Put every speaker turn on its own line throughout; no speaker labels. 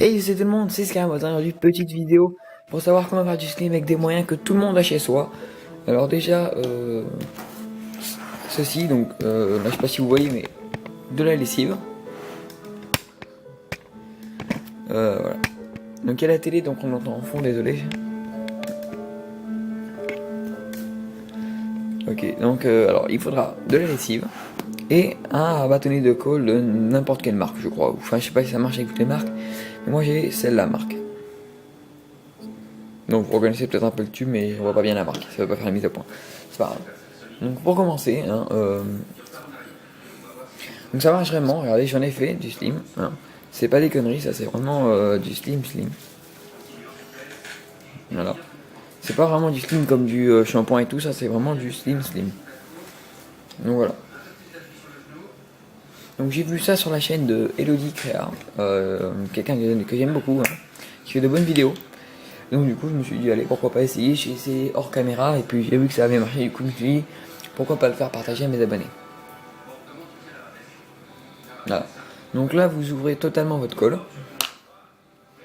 Hey, c'est tout le monde, c'est Scam. Aujourd'hui, petite vidéo pour savoir comment faire du slim avec des moyens que tout le monde a chez soi. Alors déjà, ceci, donc là je sais pas si vous voyez, mais de la lessive. Voilà. Donc il y a la télé, donc on l'entend en fond, désolé. Ok, donc alors il faudra de la lessive et un bâtonnet de colle de n'importe quelle marque, je crois. Enfin, je sais pas si ça marche avec toutes les marques, mais moi j'ai celle-là marque. Donc vous reconnaissez peut-être un peu le tube, mais on voit pas bien la marque, ça va pas faire la mise au point. C'est pas grave. Donc pour commencer, hein, donc ça marche vraiment, regardez, j'en ai fait du slim. Hein. C'est pas des conneries, ça c'est vraiment du slim slim. Voilà. C'est pas vraiment du slim comme du shampoing et tout, ça c'est vraiment du slim slim. Donc voilà. Donc j'ai vu ça sur la chaîne de Elodie Créa, quelqu'un que j'aime beaucoup, hein, qui fait de bonnes vidéos. Donc du coup je me suis dit allez pourquoi pas essayer, j'ai essayé hors caméra et puis j'ai vu que ça avait marché, du coup je me suis dit pourquoi pas le faire partager à mes abonnés. Voilà. Donc là vous ouvrez totalement votre colle.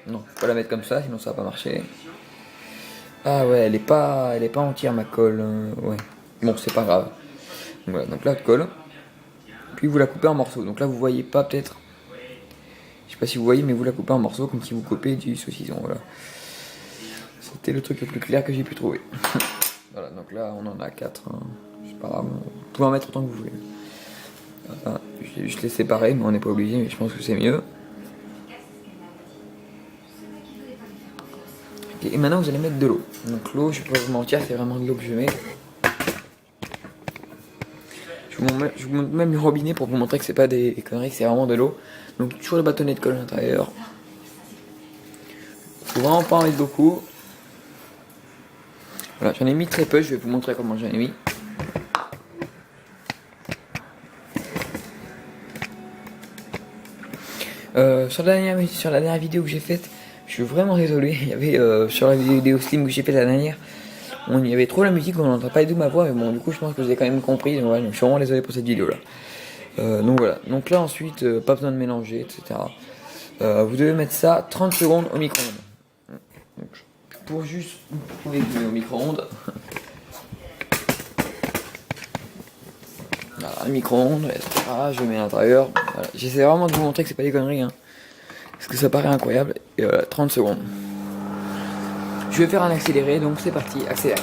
Non, faut pas la mettre comme ça sinon ça va pas marcher. Ah ouais elle est pas entière ma colle, ouais. Bon c'est pas grave. Donc voilà, donc là de colle. Puis vous la coupez en morceaux. Donc là vous voyez pas peut-être. Je sais pas si vous voyez mais vous la coupez en morceaux comme si vous coupez du saucisson, voilà. C'était le truc le plus clair que j'ai pu trouver. Voilà, donc là on en a 4. Hein. C'est pas grave, vous pouvez en mettre autant que vous voulez. Voilà, je vais juste les séparer, mais on n'est pas obligé, mais je pense que c'est mieux. Okay, et maintenant vous allez mettre de l'eau. Donc l'eau, je peux pas vous mentir, c'est vraiment de l'eau que je mets. Je vous montre même le robinet pour vous montrer que c'est pas des conneries, que c'est vraiment de l'eau. Donc toujours le bâtonnet de colle à l'intérieur. Faut vraiment pas en mettre beaucoup. Voilà, j'en ai mis très peu, je vais vous montrer comment j'en ai mis. Sur la dernière vidéo que j'ai faite, je suis vraiment désolé. Il y avait sur la vidéo Slim que j'ai faite la dernière, il y avait trop la musique, on n'entend pas du tout ma voix, mais bon, du coup, je pense que vous avez quand même compris. Donc, voilà, donc je suis vraiment désolé pour cette vidéo là. Donc voilà, donc là ensuite, pas besoin de mélanger, etc. Vous devez mettre ça 30 secondes au micro-ondes. Pour juste prouver que je mets au micro-ondes. Voilà, le micro-ondes, etc. Je mets à l'intérieur. Voilà. J'essaie vraiment de vous montrer que c'est pas des conneries. Hein. Parce que ça paraît incroyable. Et voilà, 30 secondes. Je vais faire un accéléré, donc c'est parti, accéléré.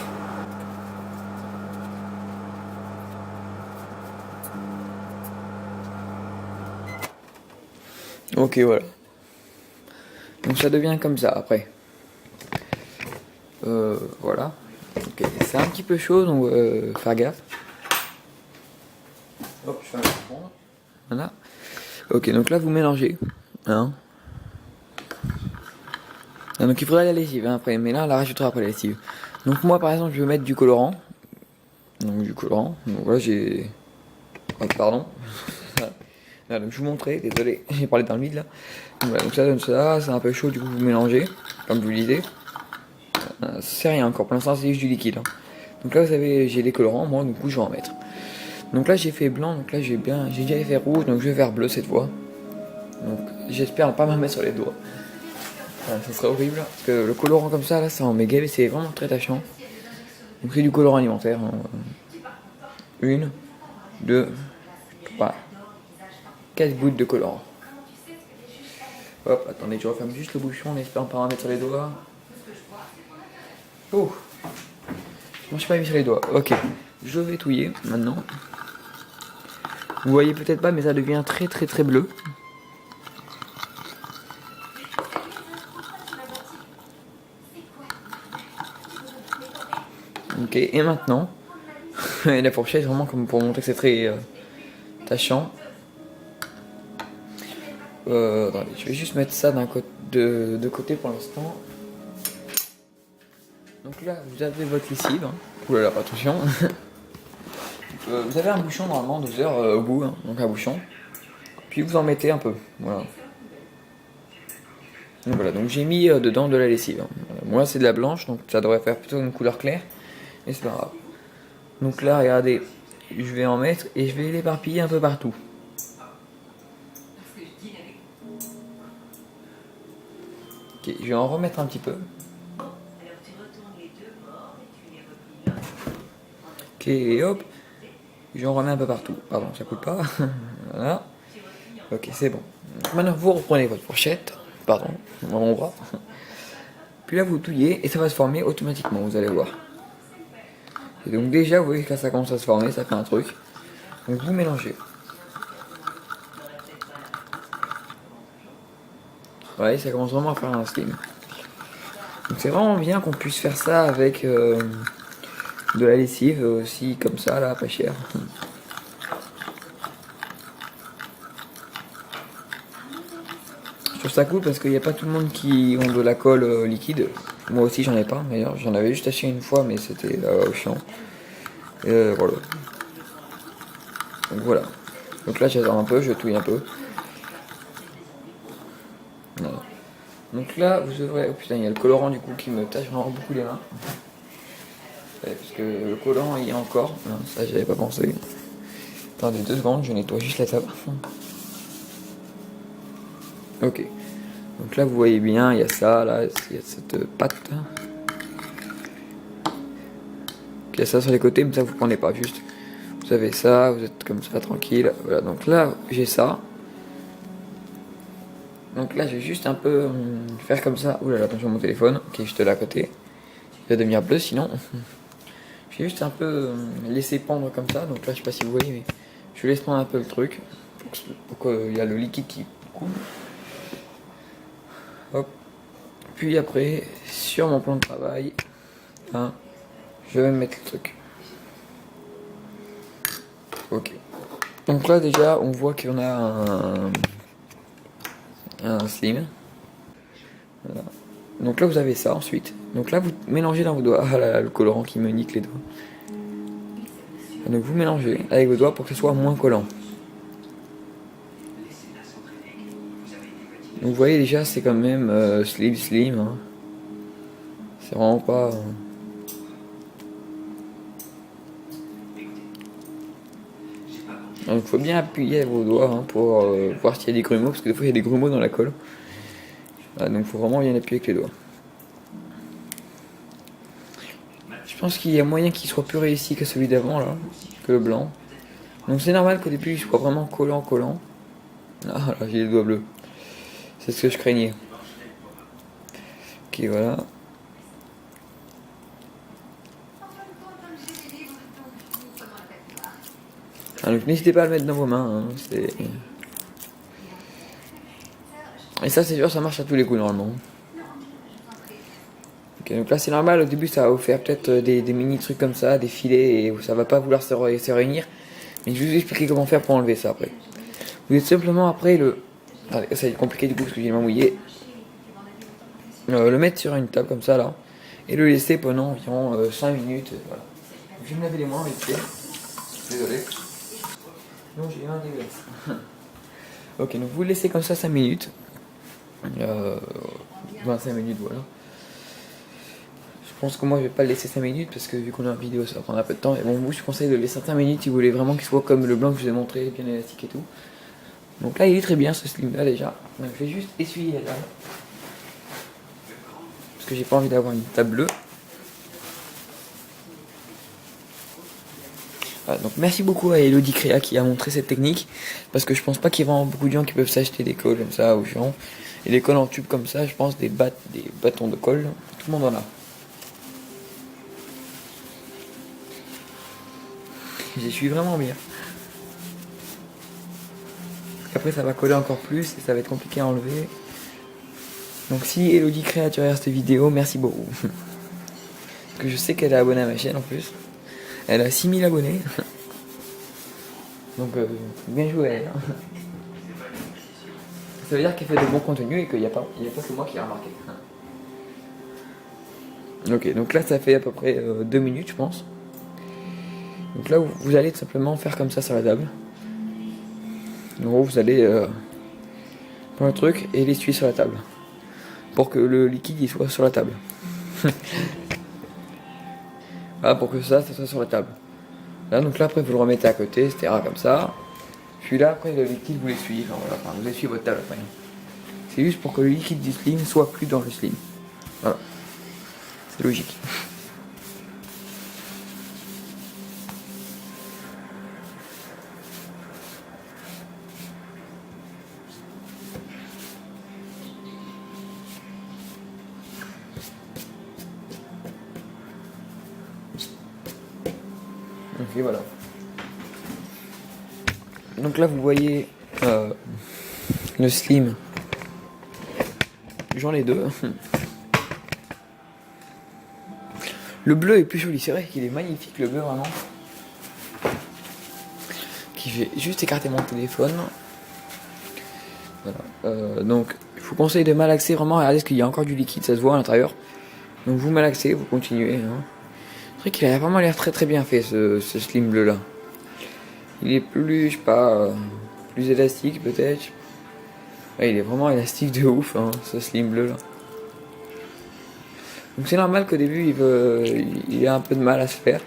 Ok, voilà. Donc ça devient comme ça après. Voilà. Ok, c'est un petit peu chaud, donc faire gaffe. Hop, je fais un micro-ondes. Voilà. Ok, donc là vous mélangez. Hein. Donc il faudra la lessive hein, après, mais là on la rajoutera après la lessive. Donc moi par exemple je vais mettre du colorant. Donc du colorant. Donc voilà j'ai. Oh, pardon. Voilà, donc je vous montrais, désolé, j'ai parlé dans le vide là. Donc, voilà, donc ça donne ça, c'est un peu chaud du coup vous mélangez, comme je vous le disais. C'est rien encore, pour l'instant c'est juste du liquide. Hein. Donc là vous savez j'ai les colorants, moi du coup je vais en mettre. Donc là j'ai fait blanc, donc là j'ai déjà fait rouge, donc je vais faire bleu cette fois. Donc j'espère ne pas me mettre sur les doigts. Ça serait horrible, parce que le colorant comme ça là ça en met gavé, c'est vraiment très tâchant. Donc c'est du colorant alimentaire. Hein. 1, 2, 3, 4 gouttes de colorant. Hop, attendez, je referme juste le bouchon en espérant pas en mettre sur les doigts. Oh, je m'en suis pas mis sur les doigts. Ok, je vais touiller maintenant. Vous voyez peut-être pas, mais ça devient très très très bleu. Ok, et maintenant, la fourchette vraiment comme pour montrer que c'est très tâchant. Attendez, je vais juste mettre ça de côté pour l'instant. Donc là, vous avez votre lessive. Hein. Oulala, attention. Vous avez un bouchon normalement, 2 heures au bout, hein, donc un bouchon. Puis vous en mettez un peu, voilà. Donc voilà, donc j'ai mis dedans de la lessive. Hein. Moi c'est de la blanche, donc ça devrait faire plutôt une couleur claire, mais c'est pas grave. Donc là, regardez, je vais en mettre et je vais l'éparpiller un peu partout. Ok, je vais en remettre un petit peu. Ok, et hop. J'en remets un peu partout. Pardon, ça coule pas. Voilà. Ok, c'est bon. Donc maintenant, vous reprenez votre fourchette. Pardon, mon bras. Puis là, vous touillez et ça va se former automatiquement, vous allez voir. Et donc déjà, vous voyez que quand ça commence à se former, ça fait un truc. Donc vous mélangez. Ouais, ça commence vraiment à faire un slim. Donc c'est vraiment bien qu'on puisse faire ça avec de la lessive aussi, comme ça, là, pas cher. Je trouve ça cool parce qu'il n'y a pas tout le monde qui ont de la colle liquide. Moi aussi j'en ai pas, d'ailleurs j'en avais juste acheté une fois mais c'était au chiant. Et voilà. Donc voilà. Donc là j'attends un peu, je touille un peu. Voilà. Donc là vous devrez... Oh putain, il y a le colorant du coup qui me tâche vraiment beaucoup les mains. Ouais, parce que le colorant il y a encore. Non, ça j'avais pas pensé. Attendez 2 secondes, je nettoie juste la table. Ok. Donc là vous voyez bien, il y a ça, là, il y a cette pâte. Il y a ça sur les côtés, mais ça vous prenez pas juste. Vous avez ça, vous êtes comme ça tranquille. Voilà, donc là j'ai ça. Donc là j'ai juste un peu faire comme ça. Ouh là là, attention mon téléphone, qui est juste là à côté. Il va devenir bleu sinon. J'ai juste un peu laissé pendre comme ça. Donc là je sais pas si vous voyez, mais je laisse prendre un peu le truc. Pour qu'il y a le liquide qui coule. Hop. Puis après, sur mon plan de travail, hein, je vais mettre le truc. Ok. Donc là déjà on voit qu'on a un slim. Voilà. Donc là vous avez ça ensuite. Donc là vous mélangez dans vos doigts. Ah là là, le colorant qui me nique les doigts. Et donc vous mélangez avec vos doigts pour que ce soit moins collant. Donc vous voyez déjà c'est quand même slim hein. C'est vraiment pas... Donc il faut bien appuyer avec vos doigts hein, pour voir s'il y a des grumeaux, parce que des fois il y a des grumeaux dans la colle. Voilà, donc il faut vraiment bien appuyer avec les doigts. Je pense qu'il y a moyen qu'il soit plus réussi que celui d'avant là, que le blanc. Donc c'est normal qu'au début il soit vraiment collant. Ah là j'ai les doigts bleus. C'est ce que je craignais. Ok voilà. Ah, donc n'hésitez pas à le mettre dans vos mains. Hein, et ça c'est sûr ça marche à tous les coups normalement. Ok donc là c'est normal, au début ça va vous faire peut-être des mini trucs comme ça, des filets et ça va pas vouloir se réunir. Mais je vais vous expliquer comment faire pour enlever ça après. Vous êtes simplement après le... Attendez, ça va être compliqué du coup parce que j'ai les mains mouillées. Le mettre sur une table comme ça là. Et le laisser pendant environ 5 minutes. Voilà. Je vais me laver les mains vite fait. Désolé. Non j'ai les mains dégueulasses. Ok donc vous le laissez comme ça 5 minutes. 25 minutes voilà. Je pense que moi je vais pas le laisser 5 minutes parce que vu qu'on est en vidéo ça va prendre un peu de temps. Mais bon, moi je conseille de le laisser 5 minutes si vous voulez vraiment qu'il soit comme le blanc que je vous ai montré, bien élastique et tout. Donc là il est très bien ce slim là déjà. Donc je vais juste essuyer là. Parce que j'ai pas envie d'avoir une table bleue. Voilà, donc merci beaucoup à Elodie Créa qui a montré cette technique. Parce que je pense pas qu'il y a vraiment beaucoup de gens qui peuvent s'acheter des colles comme ça aux gens. Et des colles en tube comme ça, je pense des bâtons de colle. Tout le monde en a. J'y suis vraiment bien. Après ça va coller encore plus et ça va être compliqué à enlever. Donc si Elodie Créa tu regardes cette vidéo, merci beaucoup. Parce que je sais qu'elle est abonnée à ma chaîne en plus. Elle a 6000 abonnés. Donc bien joué à elle. Ça veut dire qu'elle fait de bons contenus et qu'il n'y a pas que moi qui ai remarqué. Ok, donc là ça fait à peu près 2 minutes je pense. Donc là vous allez tout simplement faire comme ça sur la table. En gros vous allez prendre le truc et l'essuyer sur la table. Pour que le liquide il soit sur la table. Voilà, pour que ça soit sur la table. Là donc là après vous le remettez à côté, etc. comme ça. Puis là après le liquide vous l'essuyez. Enfin, voilà, vous essuyez votre table après. C'est juste pour que le liquide du slim soit plus dans le slim. Voilà. C'est logique. Ok, voilà. Donc là, vous voyez le slim. J'en ai deux. Le bleu est plus joli, c'est vrai qu'il est magnifique, le bleu vraiment. Qui fait juste écarter mon téléphone. Voilà. Donc, je vous conseille de malaxer vraiment. Regardez, parce qu'il y a encore du liquide, ça se voit à l'intérieur. Donc vous malaxez, vous continuez. Hein. C'est vrai qu'il a vraiment l'air très très bien fait ce slim bleu là. Il est plus, je sais pas, plus élastique peut-être. Ouais, il est vraiment élastique de ouf, hein, ce slim bleu là. Donc c'est normal qu'au début il ait un peu de mal à se faire.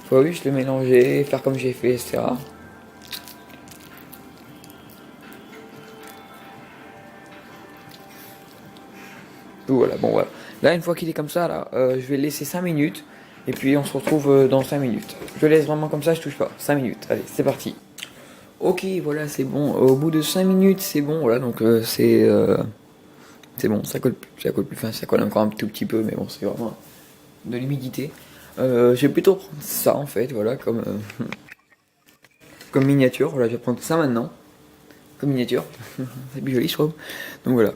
Faut juste le mélanger, faire comme j'ai fait, etc. Donc voilà, bon voilà. Là une fois qu'il est comme ça, là, je vais le laisser 5 minutes. Et puis on se retrouve dans 5 minutes. Je laisse vraiment comme ça, je touche pas. 5 minutes, allez, c'est parti. Ok, voilà, c'est bon. Au bout de 5 minutes, c'est bon. Voilà, donc c'est bon. Ça colle plus. Enfin, ça colle encore un tout petit peu, mais bon, c'est vraiment de l'humidité. Je vais plutôt prendre ça en fait, voilà, comme miniature. Voilà, je vais prendre ça maintenant, comme miniature. C'est plus joli, je trouve. Donc voilà.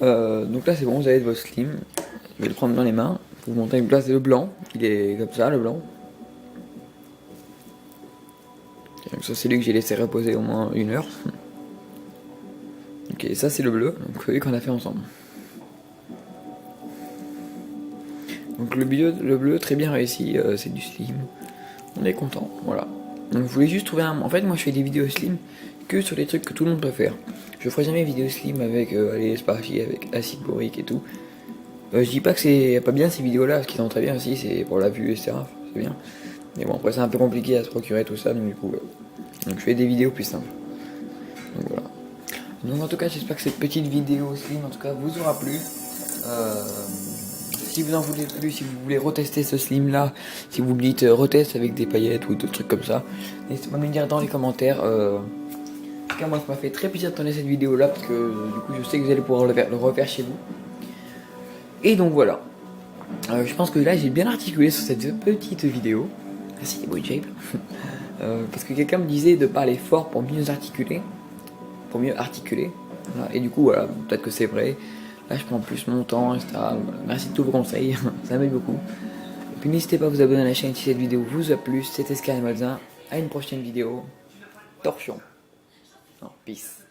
Donc là, c'est bon. Vous avez votre slim. Je vais le prendre dans les mains. Vous montrer une place de blanc. Il est comme ça, le blanc. Donc ça c'est lui que j'ai laissé reposer au moins 1 heure. Ok, ça c'est le bleu, donc celui qu'on a fait ensemble. Donc le bleu très bien réussi, c'est du slim. On est content, voilà. Donc je voulais juste trouver un... En fait moi je fais des vidéos slim que sur les trucs que tout le monde peut faire. Je ferai jamais vidéo slim avec les sparchi, avec acide borique et tout. Je dis pas que c'est pas bien ces vidéos là, parce qu'ils sont très bien aussi, c'est pour la vue, etc. C'est bien. Mais bon après c'est un peu compliqué à se procurer tout ça, donc du coup... Donc je fais des vidéos plus simples. Donc voilà. Donc en tout cas j'espère que cette petite vidéo slim en tout cas vous aura plu. Si vous en voulez plus, si vous voulez retester ce slim là, si vous dites retest avec des paillettes ou d'autres trucs comme ça, n'hésitez pas à me dire dans les commentaires. En tout cas moi ça m'a fait très plaisir de tourner cette vidéo là parce que du coup je sais que vous allez pouvoir le refaire chez vous. Et donc voilà. Je pense que là j'ai bien articulé sur cette petite vidéo. Merci les boys shape. Parce que quelqu'un me disait de parler fort pour mieux articuler. Voilà. Et du coup voilà, peut-être que c'est vrai. Là je prends plus mon temps, etc. Voilà. Merci de tous vos conseils, ça m'aide beaucoup. Et puis n'hésitez pas à vous abonner à la chaîne si cette vidéo vous a plu. C'était Sky Malzin. À une prochaine vidéo. Torchon. Non, peace.